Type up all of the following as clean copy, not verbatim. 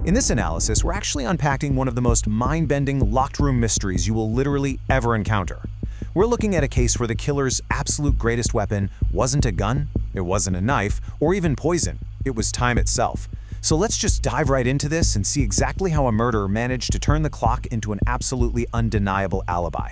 In this analysis, we're actually unpacking one of the most mind-bending locked room mysteries you will literally ever encounter. We're looking at a case where the killer's absolute greatest weapon wasn't a gun, it wasn't a knife, or even poison. It was time itself. So let's just dive right into this and see exactly how a murderer managed to turn the clock into an absolutely undeniable alibi.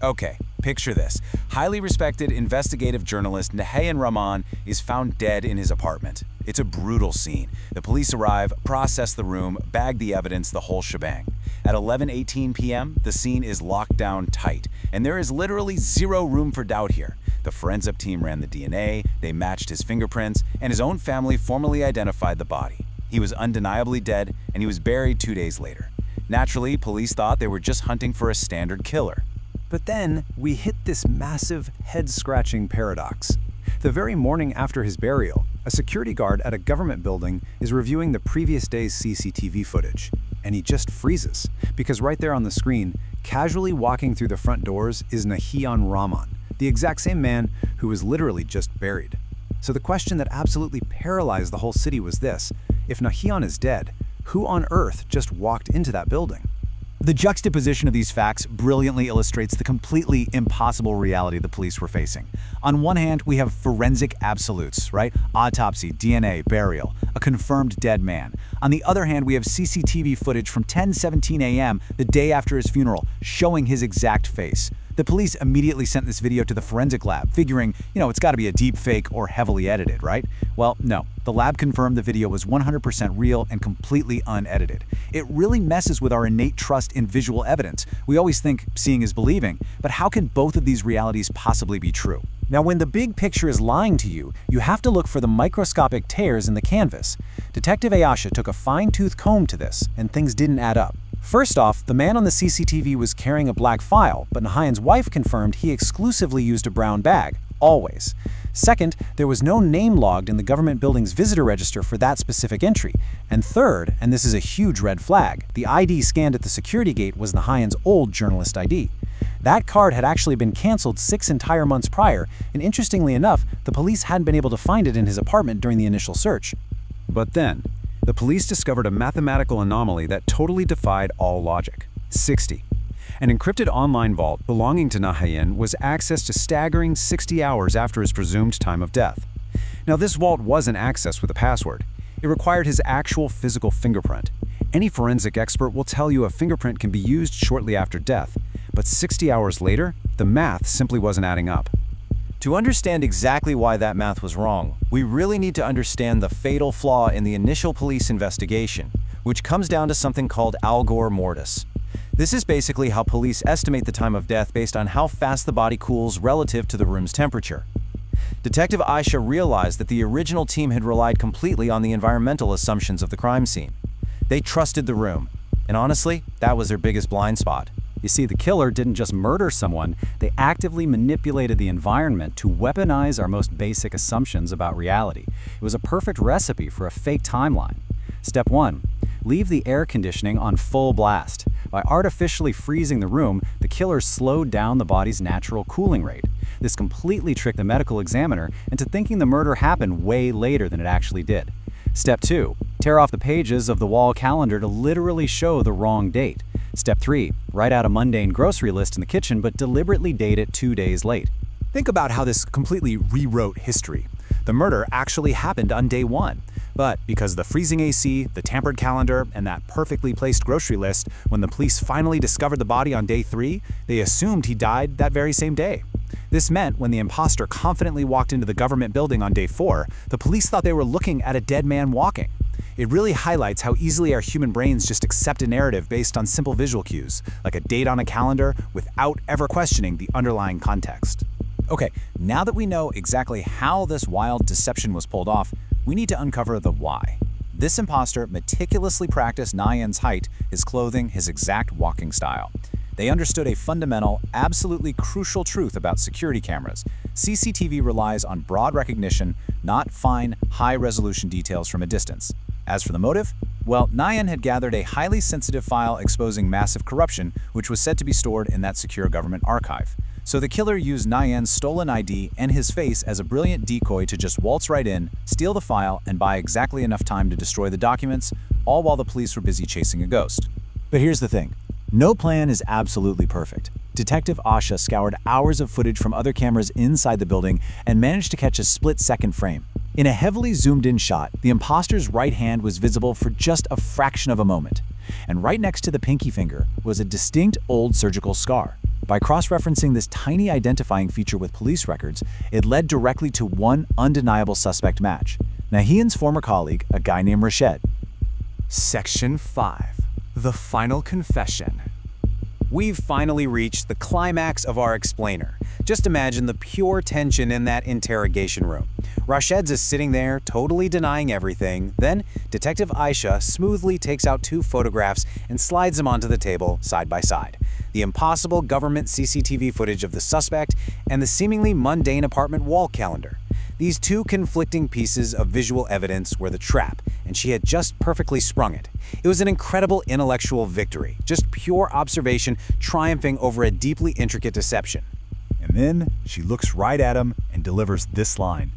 Okay, picture this. Highly respected investigative journalist Nahayan Rahman is found dead in his apartment. It's a brutal scene. The police arrive, process the room, bag the evidence, the whole shebang. At 11:18 p.m., the scene is locked down tight, and there is literally zero room for doubt here. The forensic team ran the DNA, they matched his fingerprints, and his own family formally identified the body. He was undeniably dead, and he was buried 2 days later. Naturally, police thought they were just hunting for a standard killer. But then we hit this massive, head-scratching paradox. The very morning after his burial, a security guard at a government building is reviewing the previous day's CCTV footage, and he just freezes, because right there on the screen, casually walking through the front doors is Nahayan Rahman, the exact same man who was literally just buried. So the question that absolutely paralyzed the whole city was this: if Nahayan is dead, who on earth just walked into that building? The juxtaposition of these facts brilliantly illustrates the completely impossible reality the police were facing. On one hand, we have forensic absolutes, right? Autopsy, DNA, burial, a confirmed dead man. On the other hand, we have CCTV footage from 10:17 a.m., the day after his funeral, showing his exact face. The police immediately sent this video to the forensic lab, figuring, it's got to be a deep fake or heavily edited, right? Well, no. The lab confirmed the video was 100% real and completely unedited. It really messes with our innate trust in visual evidence. We always think seeing is believing, but how can both of these realities possibly be true? Now, when the big picture is lying to you, you have to look for the microscopic tears in the canvas. Detective Ayasha took a fine-tooth comb to this, and things didn't add up. First off, the man on the CCTV was carrying a black file, but Nahayan's wife confirmed he exclusively used a brown bag, always. Second, there was no name logged in the government building's visitor register for that specific entry. And third, and this is a huge red flag, the ID scanned at the security gate was Nahayan's old journalist ID. That card had actually been canceled 6 entire months prior, and interestingly enough, the police hadn't been able to find it in his apartment during the initial search. But then, the police discovered a mathematical anomaly that totally defied all logic. 60. An encrypted online vault belonging to Nahayan was accessed a staggering 60 hours after his presumed time of death. Now, this vault wasn't accessed with a password. It required his actual physical fingerprint. Any forensic expert will tell you a fingerprint can be used shortly after death, but 60 hours later, the math simply wasn't adding up. To understand exactly why that math was wrong, we really need to understand the fatal flaw in the initial police investigation, which comes down to something called algor mortis. This is basically how police estimate the time of death based on how fast the body cools relative to the room's temperature. Detective Aisha realized that the original team had relied completely on the environmental assumptions of the crime scene. They trusted the room, and honestly, that was their biggest blind spot. You see, the killer didn't just murder someone, they actively manipulated the environment to weaponize our most basic assumptions about reality. It was a perfect recipe for a fake timeline. Step 1. Leave the air conditioning on full blast. By artificially freezing the room, the killer slowed down the body's natural cooling rate. This completely tricked the medical examiner into thinking the murder happened way later than it actually did. Step 2. Tear off the pages of the wall calendar to literally show the wrong date. Step 3. Write out a mundane grocery list in the kitchen but deliberately date it 2 days late. Think about how this completely rewrote history. The murder actually happened on day 1. But because of the freezing AC, the tampered calendar, and that perfectly placed grocery list, when the police finally discovered the body on day 3, they assumed he died that very same day. This meant when the imposter confidently walked into the government building on day 4, the police thought they were looking at a dead man walking. It really highlights how easily our human brains just accept a narrative based on simple visual cues, like a date on a calendar, without ever questioning the underlying context. Okay, now that we know exactly how this wild deception was pulled off, we need to uncover the why. This imposter meticulously practiced Nahayan's height, his clothing, his exact walking style. They understood a fundamental, absolutely crucial truth about security cameras. CCTV relies on broad recognition, not fine, high-resolution details from a distance. As for the motive, well, Nahayan had gathered a highly sensitive file exposing massive corruption, which was said to be stored in that secure government archive. So the killer used Nyan's stolen ID and his face as a brilliant decoy to just waltz right in, steal the file, and buy exactly enough time to destroy the documents, all while the police were busy chasing a ghost. But here's the thing. No plan is absolutely perfect. Detective Asha scoured hours of footage from other cameras inside the building and managed to catch a split-second frame. In a heavily zoomed-in shot, the imposter's right hand was visible for just a fraction of a moment. And right next to the pinky finger was a distinct old surgical scar. By cross-referencing this tiny identifying feature with police records, it led directly to one undeniable suspect match: Nahian's former colleague, a guy named Rashid. Section 5. The Final Confession. We've finally reached the climax of our explainer. Just imagine the pure tension in that interrogation room. Rashed's is sitting there, totally denying everything. Then, Detective Aisha smoothly takes out 2 photographs and slides them onto the table, side by side. The impossible government CCTV footage of the suspect and the seemingly mundane apartment wall calendar. These 2 conflicting pieces of visual evidence were the trap, and she had just perfectly sprung it. It was an incredible intellectual victory, just pure observation triumphing over a deeply intricate deception. And then she looks right at him and delivers this line.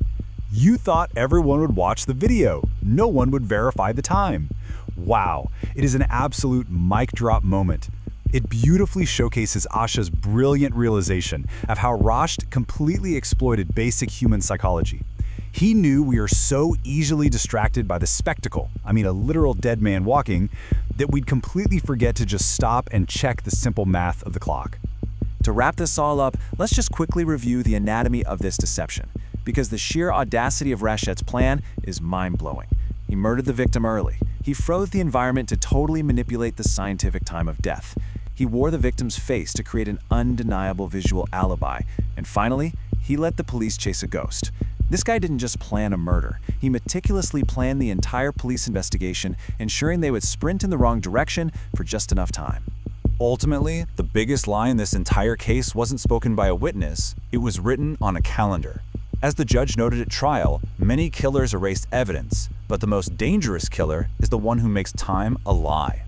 "You thought everyone would watch the video. No one would verify the time." Wow, it is an absolute mic drop moment. It beautifully showcases Asha's brilliant realization of how Rashed completely exploited basic human psychology. He knew we are so easily distracted by the spectacle, I mean a literal dead man walking, that we'd completely forget to just stop and check the simple math of the clock. To wrap this all up, let's just quickly review the anatomy of this deception, because the sheer audacity of Rashed's plan is mind-blowing. He murdered the victim early. He froze the environment to totally manipulate the scientific time of death. He wore the victim's face to create an undeniable visual alibi. And finally, he let the police chase a ghost. This guy didn't just plan a murder. He meticulously planned the entire police investigation, ensuring they would sprint in the wrong direction for just enough time. Ultimately, the biggest lie in this entire case wasn't spoken by a witness, it was written on a calendar. As the judge noted at trial, many killers erased evidence, but the most dangerous killer is the one who makes time a lie.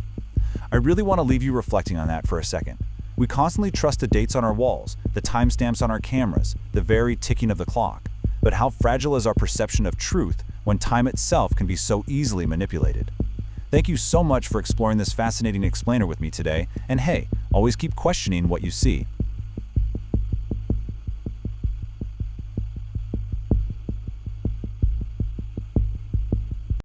I really want to leave you reflecting on that for a second. We constantly trust the dates on our walls, the timestamps on our cameras, the very ticking of the clock. But how fragile is our perception of truth when time itself can be so easily manipulated? Thank you so much for exploring this fascinating explainer with me today, and hey, always keep questioning what you see.